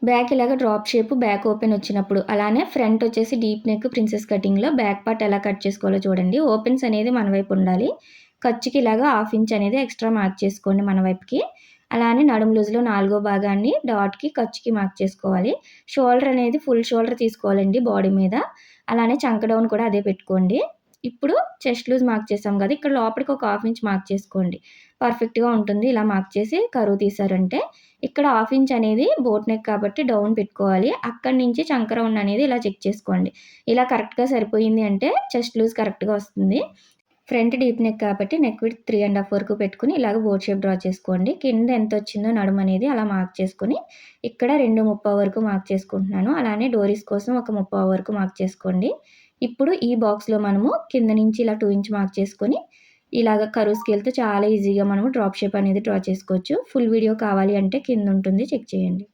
Back ఇలాగ drop shape back open వచ్చినప్పుడు, అలానే ఫ్రంట్ వచ్చేసి డీప్ నెక్ ప్రిన్సెస్ కటింగ్‌లో బ్యాక్ పార్ట్ ఎలా కట్ చేసుకోవాలో చూడండి. ఓపెన్స్ అనేది మన వైపు ఉండాలి. ఖర్చుకి ఇలాగా 1/2 ఇంచ్ అనేది ఎక్స్ట్రా మార్క్ చేసుకోండి మన వైపుకి. అలానే నడుము లూజ్‌లో నాలుగో భాగాన్ని డాట్‌కి, ఖర్చుకి మార్క్ చేసుకోవాలి. షోల్డర్ అనేది ఫుల్ షోల్డర్ తీసుకోవాలండి బాడీ మీద. అలానే చంక డౌన్ కూడా అదే పెట్టుకోండి. ఇప్పుడు చెస్ట్ లూజ్ మార్క్ చేసాం కదా! ఇక్కడ లోపలికి ఒక 1/2 ఇంచ్ మార్క్ చేసుకోండి. పర్ఫెక్ట్‌గా ఉంటుంది. ఇలా మార్క్ చేసి కర్వ్ తీశారంటే, ఇక్కడ 1/2 ఇంచ్ అనేది బోట్ నెక్ కాబట్టి డౌన్ పెట్టుకోవాలి. అక్కడి నుంచి చంక రౌండ్ అనేది ఇలా చెక్ చేసుకోండి. ఇలా కరెక్ట్‌గా సరిపోయింది అంటే చెస్ట్ లూజ్ కరెక్ట్‌గా వస్తుంది. ఫ్రంట్ డీప్ నెక్ కాబట్టి నెక్ విడ్త్ 3 ½ వరకు పెట్టుకొని ఇలాగ బోట్ షేప్ డ్రా చేసుకోండి. కింద ఎంతొచ్చిందో నడుము అనేది అలా మార్క్ చేసుకొని, ఇక్కడ 2:30 వరకు మార్క్ చేసుకుంటున్నాను. అలానే డోరీస్ కోసం ఒక 30 వరకు మార్క్ చేసుకోండి. ఇప్పుడు ఈ బాక్స్‌లో మనము కింద నుంచి ఇలా 2 ఇంచ్ మార్క్ చేసుకొని, ఇలాగ కర్వ్ స్కేల్‌తో చాలా ఈజీగా మనము డ్రాప్ షేప్ అనేది డ్రా చేసుకోవచ్చు. ఫుల్ వీడియో కావాలి అంటే కిందుంటుంది చెక్ చేయండి.